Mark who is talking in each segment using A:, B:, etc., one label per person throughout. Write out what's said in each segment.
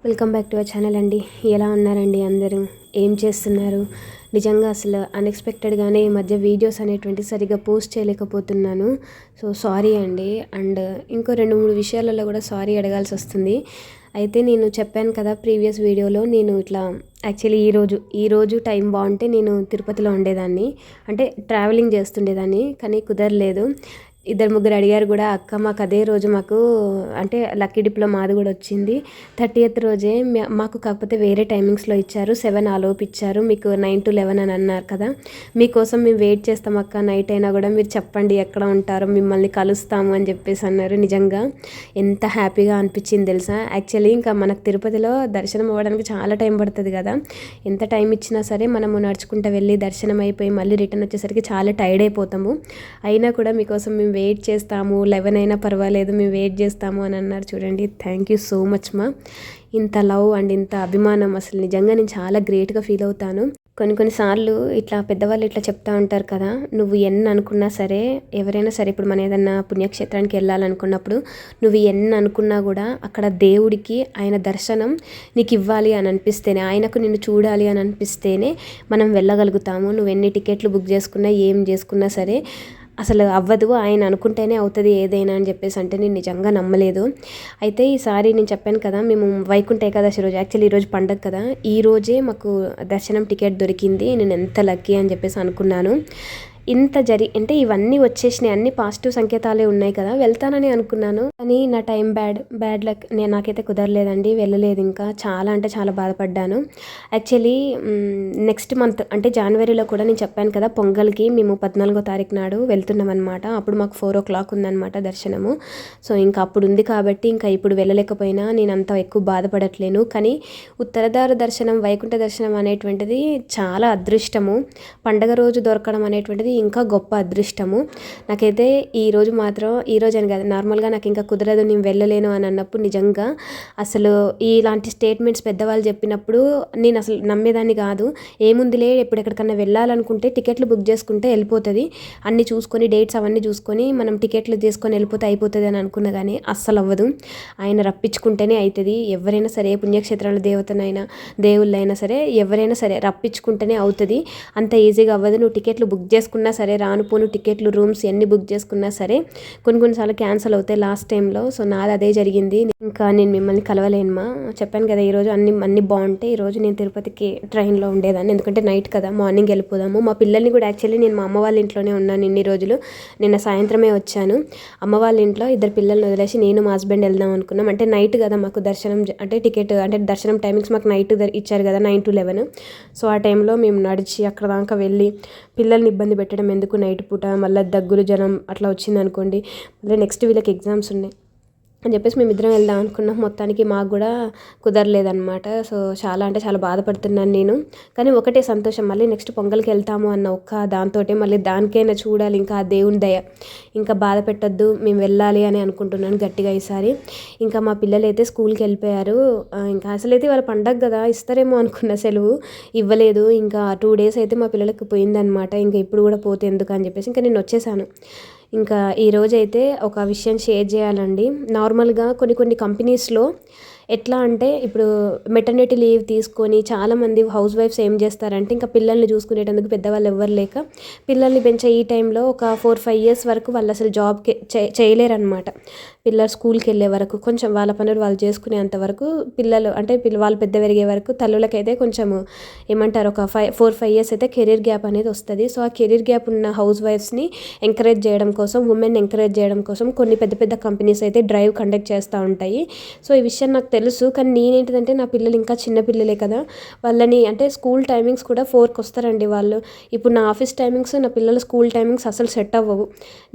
A: Welcome back to our channel అండి. ఎలా ఉన్నారండి అందరూ? ఏం చేస్తున్నారు? నిజంగా అసలు అన్ఎక్స్పెక్టెడ్గానే ఈ మధ్య వీడియోస్ అనేటువంటి సరిగ్గా పోస్ట్ చేయలేకపోతున్నాను. సో సారీ అండి. అండ్ ఇంకో 2-3 విషయాలలో కూడా సారీ అడగాల్సి వస్తుంది. అయితే నేను చెప్పాను కదా ప్రీవియస్ వీడియోలో, నేను ఇట్లా యాక్చువల్లీ ఈరోజు టైం బాగుంటే నేను తిరుపతిలో ఉండేదాన్ని, అంటే ట్రావెలింగ్ చేస్తుండేదాన్ని. కానీ కుదరలేదు. 2-3 అడిగారు కూడా, అక్క మాకు అదే రోజు అంటే లక్కీ డిప్లో మాది కూడా వచ్చింది. 30th రోజే మాకు, కాకపోతే వేరే టైమింగ్స్లో ఇచ్చారు. 7 ఆలోపు ఇచ్చారు, మీకు 9 to 11 అని అన్నారు కదా. మీకోసం మేము వెయిట్ చేస్తాం అక్క, నైట్ అయినా కూడా మీరు చెప్పండి ఎక్కడ ఉంటారో, మిమ్మల్ని కలుస్తాము అని చెప్పేసి అన్నారు. నిజంగా ఎంత హ్యాపీగా అనిపించింది తెలుసా. యాక్చువల్లీ ఇంకా మనకు తిరుపతిలో దర్శనం అవ్వడానికి చాలా టైం పడుతుంది కదా. ఎంత టైం ఇచ్చినా సరే మనము నడుచుకుంటూ వెళ్ళి దర్శనం అయిపోయి మళ్ళీ రిటర్న్ వచ్చేసరికి చాలా టైర్డ్ అయిపోతాము. అయినా కూడా మీకోసం మేము వెయిట్ చేస్తాము, 11 అయినా పర్వాలేదు మేము వెయిట్ చేస్తాము అని అన్నారు. చూడండి, థ్యాంక్ యూ సో మచ్ మా. ఇంత లవ్ అండ్ ఇంత అభిమానం, అసలు నిజంగా నేను చాలా గ్రేట్గా ఫీల్ అవుతాను. కొన్నిసార్లు ఇట్లా పెద్దవాళ్ళు ఇట్లా చెప్తా ఉంటారు కదా, నువ్వు ఎన్ని అనుకున్నా సరే, ఎవరైనా సరే, ఇప్పుడు మనం ఏదన్నా పుణ్యక్షేత్రానికి వెళ్ళాలనుకున్నప్పుడు నువ్వు ఎన్ని అనుకున్నా కూడా అక్కడ దేవుడికి ఆయన దర్శనం నీకు ఇవ్వాలి అని అనిపిస్తేనే, ఆయనకు నిన్ను చూడాలి అని అనిపిస్తేనే మనం వెళ్ళగలుగుతాము. నువ్వు ఎన్ని టికెట్లు బుక్ చేసుకున్నా ఏం చేసుకున్నా సరే అసలు అవ్వదు, ఆయన అనుకుంటేనే అవుతుంది ఏదైనా అని చెప్పేసి అంటే నేను నిజంగా నమ్మలేదు. అయితే ఈసారి నేను చెప్పాను కదా, మేము వైకుంఠ ఏకాదశి రోజు, యాక్చువల్లీ ఈరోజు పండగ కదా, ఈ రోజే మాకు దర్శనం టికెట్ దొరికింది. నేను ఎంత లక్కీ అని చెప్పేసి అనుకున్నాను. అంటే ఇవన్నీ వచ్చేసినాయి, అన్ని పాజిటివ్ సంకేతాలే ఉన్నాయి కదా. వెళ్తానని అనుకున్నాను, కానీ నా టైం బ్యాడ్ లక్. నాకైతే కుదరలేదండి, వెళ్ళలేదు. ఇంకా చాలా అంటే చాలా బాధపడ్డాను. యాక్చువల్లీ నెక్స్ట్ మంత్ అంటే జనవరిలో కూడా నేను చెప్పాను కదా, పొంగల్కి మేము 14వ తారీఖు నాడు వెళ్తున్నాం అనమాట. అప్పుడు మాకు 4 o'clock ఉందన్నమాట దర్శనము. సో ఇంకా అప్పుడు ఉంది కాబట్టి ఇంకా ఇప్పుడు వెళ్ళలేకపోయినా నేను అంత ఎక్కువ బాధపడట్లేను. కానీ ఉత్తరద్వార దర్శనం, వైకుంఠ దర్శనం అనేటువంటిది చాలా అదృష్టము. పండగ రోజు దొరకడం అనేటువంటిది ఇంకా గొప్ప అదృష్టము. నాకైతే ఈరోజు అని కాదు, నార్మల్గా నాకు ఇంకా కుదరదు, నేను వెళ్ళలేను అని అన్నప్పుడు నిజంగా అసలు ఇలాంటి స్టేట్మెంట్స్ పెద్దవాళ్ళు చెప్పినప్పుడు నేను అసలు నమ్మేదాన్ని కాదు. ఏముందిలే, ఎక్కడికన్నా వెళ్ళాలనుకుంటే టికెట్లు బుక్ చేసుకుంటే వెళ్ళిపోతుంది, అన్నీ చూసుకొని డేట్స్ అవన్నీ చూసుకొని మనం టికెట్లు తీసుకొని వెళ్ళిపోతే అయిపోతుంది అని అనుకున్నా. కానీ అస్సలు అవ్వదు, ఆయన రప్పించుకుంటేనే అవుతుంది. ఎవరైనా సరే, పుణ్యక్షేత్రాల దేవతనైనా దేవుళ్ళైనా సరే, ఎవరైనా సరే రప్పించుకుంటేనే అవుతుంది. అంత ఈజీగా అవ్వదు. నువ్వు టికెట్లు బుక్ చేసుకున్నా సరే, రానుపోను టికెట్లు, రూమ్స్ ఎన్ని బుక్ చేసుకున్నా సరే కొన్నిసార్లు క్యాన్సిల్ అవుతాయి లాస్ట్ టైంలో. సో నాది అదే జరిగింది. ఇంకా నేను మిమ్మల్ని కలవలేనుమా. చెప్పాను కదా ఈరోజు అన్ని బాగుంటే ఈరోజు నేను తిరుపతికి ట్రైన్లో ఉండేదాన్ని, ఎందుకంటే నైట్ కదా, మార్నింగ్ వెళ్ళిపోదాము. మా పిల్లల్ని కూడా యాక్చువల్లీ నేను మా అమ్మ వాళ్ళ ఇంట్లోనే ఉన్నాను ఇన్ని రోజులు. నిన్న సాయంత్రమే వచ్చాను. అమ్మ వాళ్ళ ఇంట్లో 2 పిల్లల్ని వదిలేసి నేను మా హస్బెండ్ వెళ్దాం అనుకున్నాం. అంటే నైట్ కదా మాకు దర్శనం, అంటే టికెట్ అంటే దర్శనం టైమింగ్స్ మాకు నైట్ ఇచ్చారు కదా, 9 to 11. సో ఆ టైంలో మేము నడిచి అక్కడ దాకా వెళ్ళి పిల్లల్ని ఇబ్బంది పెట్టడం ఎందుకు నైట్ పూట, మళ్ళీ దగ్గులు జనం అట్లా వచ్చింది అనుకోండి, మళ్ళీ నెక్స్ట్ వీళ్ళకి ఎగ్జామ్స్ ఉన్నాయి అని చెప్పేసి మేము ఇద్దరం వెళ్దాం అనుకున్నాం. మొత్తానికి మాకు కూడా కుదరలేదన్నమాట. సో చాలా అంటే చాలా బాధపడుతున్నాను నేను. కానీ ఒకటే సంతోషం, మళ్ళీ నెక్స్ట్ పొంగల్కి వెళ్తాము అన్న ఒక్క దాంతో మళ్ళీ దానికైనా చూడాలి, ఇంకా ఆ దేవుని దయ, ఇంకా బాధ పెట్టద్దు, మేము వెళ్ళాలి అని అనుకుంటున్నాను గట్టిగా ఈసారి. ఇంకా మా పిల్లలు అయితే స్కూల్కి వెళ్ళిపోయారు. ఇంకా అసలైతే వాళ్ళ పండగ కదా ఇస్తారేమో అనుకున్న సెలవు, ఇవ్వలేదు. ఇంకా 2 days అయితే మా పిల్లలకి పోయిందనమాట. ఇంకా ఇప్పుడు కూడా పోతే ఎందుకు అని చెప్పేసి ఇంకా నేను వచ్చేసాను. ఇంకా ఈరోజైతే ఒక విషయం షేర్ చేయాలండి. నార్మల్గా కొన్ని కంపెనీస్లో ఎట్లా అంటే, ఇప్పుడు మెటర్నిటీ లీవ్ తీసుకొని చాలామంది హౌస్ వైఫ్స్ ఏం చేస్తారంటే, ఇంకా పిల్లల్ని చూసుకునేటందుకు పెద్దవాళ్ళు ఎవ్వరు లేక పిల్లల్ని పెంచే ఈ టైంలో ఒక 4-5 years వరకు వాళ్ళు అసలు జాబ్కి చేయలేరనమాట. పిల్లలు స్కూల్కి వెళ్ళే వరకు కొంచెం వాళ్ళ పనులు వాళ్ళు చేసుకునేంత వరకు, పిల్లలు అంటే వాళ్ళు పెద్ద పెరిగే వరకు తల్లులకైతే కొంచెము ఏమంటారు, ఒక 4-5 years అయితే కెరీర్ గ్యాప్ అనేది వస్తుంది. సో ఆ కెరీర్ గ్యాప్ ఉన్న హౌస్ వైఫ్స్ని ఎంకరేజ్ చేయడం కోసం, ఉమెన్ ఎంకరేజ్ చేయడం కోసం కొన్ని పెద్ద కంపెనీస్ అయితే డ్రైవ్ కండక్ట్ చేస్తూ ఉంటాయి. సో ఈ విషయం నాకు తెలుసు. కానీ నేనేంటిదంటే, నా పిల్లలు ఇంకా చిన్న పిల్లలే కదా, వాళ్ళని అంటే స్కూల్ టైమింగ్స్ కూడా 4కి వస్తారండి వాళ్ళు. ఇప్పుడు నా ఆఫీస్ టైమింగ్స్, నా పిల్లల స్కూల్ టైమింగ్స్ అసలు సెట్ అవ్వవు.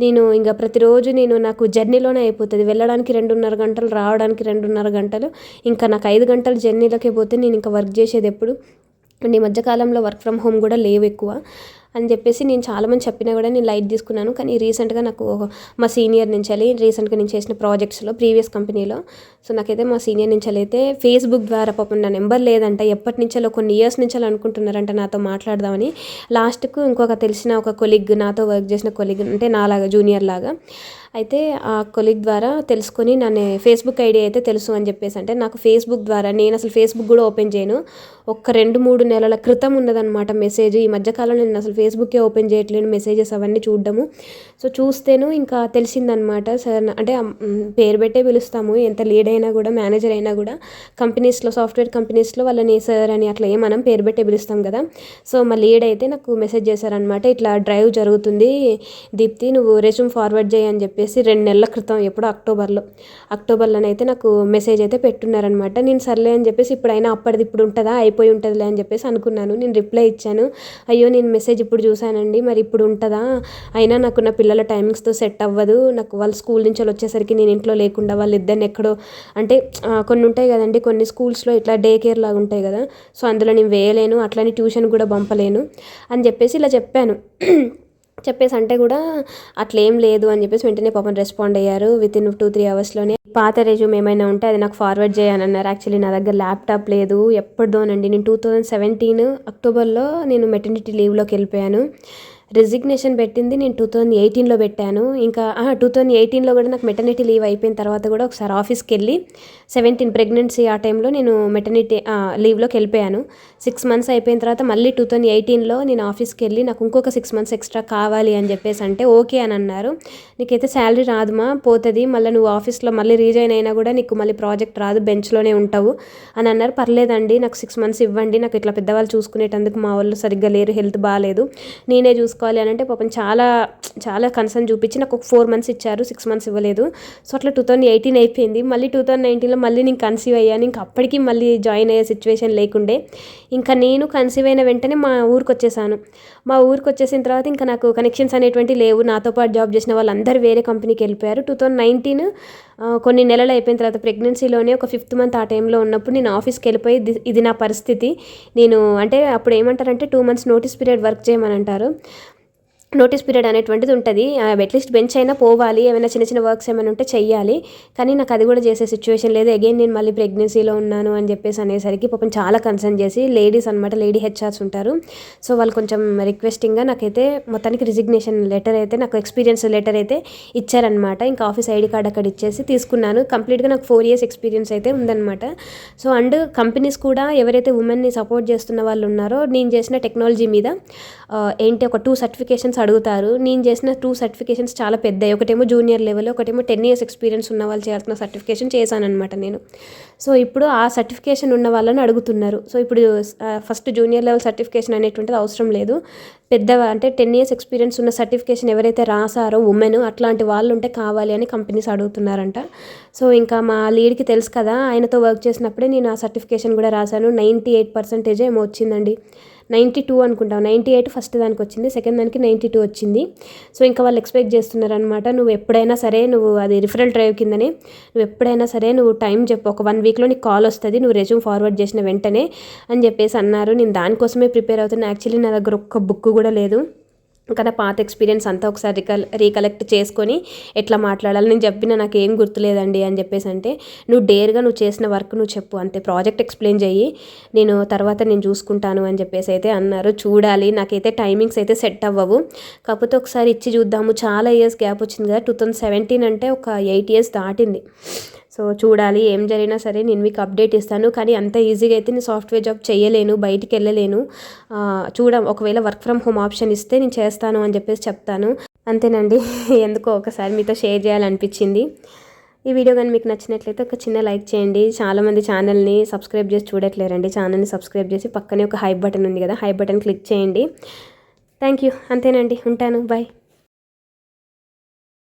A: నేను ఇంకా ప్రతిరోజు నాకు జర్నీలోనే అయిపోతుంది. వెళ్ళడానికి 2.5 గంటలు, రావడానికి 2.5 గంటలు. ఇంకా నాకు 5 గంటలు జర్నీలోకే పోతే నేను ఇంకా వర్క్ చేసేది ఎప్పుడు. అండ్ ఈ మధ్యకాలంలో వర్క్ ఫ్రమ్ హోమ్ కూడా లేవు ఎక్కువ అని చెప్పేసి నేను చాలామంది చెప్పినా కూడా నేను లైట్ తీసుకున్నాను. కానీ రీసెంట్గా నాకు మా సీనియర్ నుంచి రీసెంట్గా నేను చేసిన ప్రాజెక్ట్స్లో ప్రీవియస్ కంపెనీలో, సో నాకైతే మా సీనియర్ నుంచి అయితే ఫేస్బుక్ ద్వారా, పాపం నా నెంబర్ లేదంట, ఎప్పటి నుంచో కొన్ని ఇయర్స్ నుంచి అనుకుంటున్నారంట నాతో మాట్లాడదామని. లాస్ట్కు ఇంకొక తెలిసిన ఒక కొలీగ్, నాతో వర్క్ చేసిన కొలీగ్, అంటే నాలాగా జూనియర్ లాగా, అయితే ఆ కొలీగ్ ద్వారా తెలుసుకొని నన్ను ఫేస్బుక్ ఐడి అయితే తెలుసు అని చెప్పేసి, అంటే నాకు ఫేస్బుక్ ద్వారా నేను అసలు ఫేస్బుక్ కూడా ఓపెన్ చేయను. ఒక 2-3 నెలల క్రితం ఉన్నదనమాట మెసేజ్. ఈ మధ్యకాలంలో నేను అసలు ఫేస్బుక్కే ఓపెన్ చేయట్లేను, మెసేజెస్ అవన్నీ చూడడము. సో చూస్తేను ఇంకా తెలిసిందనమాట. సార్ అంటే పేరు పెట్టే పిలుస్తాము, ఎంత లీడ్ అయినా కూడా, మేనేజర్ అయినా కూడా కంపెనీస్లో, సాఫ్ట్వేర్ కంపెనీస్లో వాళ్ళని సార్ అని అట్లా మనం పేరు పెట్టే పిలుస్తాం కదా. సో మా లీడ్ అయితే నాకు మెసేజ్ చేశారనమాట, ఇట్లా డ్రైవ్ జరుగుతుంది దీప్తి, నువ్వు రెజ్యూమ్ ఫార్వర్డ్ చేయి అని చెప్పేసి 2 నెలల క్రితం, ఎప్పుడో అక్టోబర్లోనైతే నాకు మెసేజ్ అయితే పెట్టున్నారనమాట. నేను సర్లే అని చెప్పేసి ఇప్పుడైనా అప్పటిది ఇప్పుడు ఉంటుందా, అయిపోయి ఉంటుందిలే అని చెప్పేసి అనుకున్నాను. నేను రిప్లై ఇచ్చాను, అయ్యో నేను మెసేజ్ ఇప్పుడు చూశానండి, మరి ఇప్పుడు ఉంటుందా, అయినా నాకు నా పిల్లల టైమింగ్స్తో సెట్ అవ్వదు, నాకు వాళ్ళు స్కూల్ నుంచి వచ్చేసరికి నేను ఇంట్లో లేకుండా వాళ్ళిద్దరిని ఎక్కడో, అంటే కొన్ని ఉంటాయి కదండి కొన్ని స్కూల్స్లో ఇట్లా డే కేర్ లాగా ఉంటాయి కదా, సో అందులో నేను వేయలేను, అట్లని ట్యూషన్ కూడా పంపలేను అని చెప్పేసి ఇలా చెప్పాను. చెప్పేసి అంటే కూడా అట్లేం లేదు అని చెప్పేసి వెంటనే పాపం రెస్పాండ్ అయ్యారు. వితిన్ 2-3 అవర్స్లోనే పాత రెజ్యూమ్ ఏమైనా ఉంటే అది నాకు ఫార్వర్డ్ చేయనన్నారు. యాక్చువల్లీ నా దగ్గర ల్యాప్టాప్ లేదు, ఎప్పటిదోనండి. నేను 2017 అక్టోబర్లో నేను మెటర్నిటీ లీవ్లోకి వెళ్ళిపోయాను. రెసిగ్నేషన్ పెట్టింది నేను 2018లో పెట్టాను. ఇంకా 2018లో కూడా నాకు మెటర్నిటీ లీవ్ అయిపోయిన తర్వాత కూడా ఒకసారి ఆఫీస్కి వెళ్ళి 17 ప్రెగ్నెన్సీ ఆ టైంలో నేను మెటర్నిటీ లీవ్లోకి వెళ్ళిపోయాను. 6 మంత్స్ అయిపోయిన తర్వాత మళ్ళీ 2018లో నేను ఆఫీస్కి వెళ్ళి నాకు ఇంకొక 6 మంత్స్ ఎక్స్ట్రా కావాలి అని చెప్పేసి అంటే ఓకే అని అన్నారు. నీకైతే శాలరీ రాదుమా, పోతుంది, మళ్ళీ నువ్వు ఆఫీస్లో మళ్ళీ రీజాయిన్ అయినా కూడా నీకు మళ్ళీ ప్రాజెక్ట్ రాదు, బెంచ్లోనే ఉంటావు అని అన్నారు. పర్లేదండి నాకు 6 మంత్స్ ఇవ్వండి, నాకు ఇట్లా పెద్దవాళ్ళు చూసుకునేటందుకు మా వాళ్ళు సరిగ్గా లేరు, హెల్త్ బాగాలేదు, నేనే చూసుకోవాలి అని అంటే పాపం చాలా చాలా కన్సర్న్ చూపించి నాకు ఒక 4 మంత్స్ ఇచ్చారు, 6 మంత్స్ ఇవ్వలేదు. సో అట్లా 2018 అయిపోయింది. మళ్ళీ 2019లో మళ్ళీ నేను కన్సీవ్ అయ్యాను. ఇంకా అప్పటికి మళ్ళీ జాయిన్ అయ్యే సిచ్యువేషన్ లేకుండే. ఇంకా నేను కన్సీవ్ అయిన వెంటనే మా ఊరికి వచ్చేసాను. మా ఊరికి వచ్చేసిన తర్వాత ఇంకా నాకు కనెక్షన్స్ అనేటువంటివి లేవు. నాతో పాటు జాబ్ చేసిన వాళ్ళందరూ వేరే కంపెనీకి వెళ్ళిపోయారు. 2019 కొన్ని నెలలు అయిపోయిన తర్వాత ప్రెగ్నెన్సీలోనే ఒక 5th మంత్ ఆ టైంలో ఉన్నప్పుడు నేను ఆఫీస్కి వెళ్ళిపోయి ఇది నా పరిస్థితి. నేను అంటే అప్పుడు ఏమంటారంటే 2 months నోటీస్ పీరియడ్ వర్క్ చేయమని అంటారు. నోటీస్ పీరియడ్ అనేటువంటిది ఉంటుంది. అట్లీస్ట్ బెంచ్ అయినా పోవాలి, ఏమైనా చిన్న చిన్న వర్క్స్ ఏమైనా ఉంటే చెయ్యాలి. కానీ నాకు అది కూడా చేసే సిచ్యువేషన్ లేదు. అగైన్ నేను మళ్ళీ ప్రెగ్నెన్సీలో ఉన్నాను అని చెప్పేసి అనేసరికి పాపం చాలా కన్సర్న్ చేసి, లేడీస్ అనమాట, లేడీ హెచ్ఆర్స్ ఉంటారు. సో వాళ్ళు కొంచెం రిక్వెస్టింగ్గా నాకైతే మొత్తానికి రిజిగ్నేషన్ లెటర్ అయితే, నాకు ఎక్స్పీరియన్స్ లెటర్ అయితే ఇచ్చారనమాట. ఇంకా ఆఫీస్ ఐడి కార్డ్ అక్కడ ఇచ్చేసి తీసుకున్నాను. కంప్లీట్గా నాకు 4 years ఎక్స్పీరియన్స్ అయితే ఉందన్నమాట. సో అండ్ కంపెనీస్ కూడా ఎవరైతే ఉమెన్ని సపోర్ట్ చేస్తున్న వాళ్ళు ఉన్నారో, నేను చేసిన టెక్నాలజీ మీద ఏంటి ఒక 2 certifications అడుగుతారు. నేను చేసిన 2 certifications చాలా పెద్దవి. ఒకటేమో జూనియర్ లెవెల్, ఒకటేమో 10 years ఎక్స్పీరియన్స్ ఉన్న వాళ్ళు చేయాల్సిన సర్టిఫికేషన్ చేశానమాట నేను. సో ఇప్పుడు ఆ సర్టిఫికేషన్ ఉన్న వాళ్ళని అడుగుతున్నారు. సో ఇప్పుడు ఫస్ట్ జూనియర్ లెవెల్ సర్టిఫికేషన్ అనేటువంటిది అవసరం లేదు. పెద్ద అంటే 10 years ఎక్స్పీరియన్స్ ఉన్న సర్టిఫికేషన్ ఎవరైతే రాసారో ఉమెన్, అట్లాంటి వాళ్ళు ఉంటే కావాలి అని కంపెనీస్ అడుగుతున్నారంట. సో ఇంకా మా లీడ్కి తెలుసు కదా, ఆయనతో వర్క్ చేసినప్పుడే నేను ఆ సర్టిఫికేషన్ కూడా రాశాను. 98% ఏమో వచ్చిందండి. 92 అనుకుంటాం. 98 ఫస్ట్ దానికి వచ్చింది, సెకండ్ దానికి 92 వచ్చింది. సో ఇంకా వాళ్ళు ఎక్స్పెక్ట్ చేస్తున్నారనమాట, నువ్వు ఎప్పుడైనా సరే, నువ్వు అది రిఫరల్ డ్రైవ్ కిందనే, నువ్వు ఎప్పుడైనా సరే నువ్వు టైం చెప్పు, ఒక 1 weekలో నీకు కాల్ వస్తుంది, నువ్వు రెజ్యూమ్ ఫార్వర్డ్ చేసిన వెంటనే అని చెప్పేసి అన్నారు. నేను దానికోసమే ప్రిపేర్ అవుతున్నా. యాక్చువల్లీ నా దగ్గర ఒక్క బుక్ కూడా లేదు. ఇంకా నా పాత ఎక్స్పీరియన్స్ అంతా ఒకసారి రీకలెక్ట్ చేసుకొని ఎట్లా మాట్లాడాలి, నేను చెప్పిన నాకు ఏం గుర్తులేదండి అని చెప్పేసి అంటే, నువ్వు డేర్గా నువ్వు చేసిన వర్క్ నువ్వు చెప్పు, అంతే, ప్రాజెక్ట్ ఎక్స్ప్లెయిన్ చెయ్యి, తర్వాత నేను చూసుకుంటాను అని చెప్పేసి అయితే అన్నారు. చూడాలి, నాకైతే టైమింగ్స్ అయితే సెట్ అవ్వవు, కాకపోతే ఒకసారి ఇచ్చి చూద్దాము. చాలా ఇయర్స్ గ్యాప్ వచ్చింది కదా, 2017 అంటే ఒక 8 years దాటింది. సో చూడాలి, ఏం జరిగినా సరే నేను మీకు అప్డేట్ ఇస్తాను. కానీ అంత ఈజీగా అయితే నేను సాఫ్ట్వేర్ జాబ్ చేయలేను, బయటికి వెళ్ళలేను. ఒకవేళ వర్క్ ఫ్రమ్ హోమ్ ఆప్షన్ ఇస్తే నేను చేస్తాను అని చెప్పేసి చెప్తాను. అంతేనండి, ఎందుకో ఒకసారి మీతో షేర్ చేయాలనిపించింది. ఈ వీడియో కానీ మీకు నచ్చినట్లయితే ఒక చిన్న లైక్ చేయండి. చాలామంది ఛానల్ని సబ్స్క్రైబ్ చేసి చూడట్లేరండి. ఛానల్ని సబ్స్క్రైబ్ చేసి పక్కనే ఒక హై బటన్ ఉంది కదా, హై బటన్ క్లిక్ చేయండి. Thank you. అంతేనండి, ఉంటాను, బాయ్.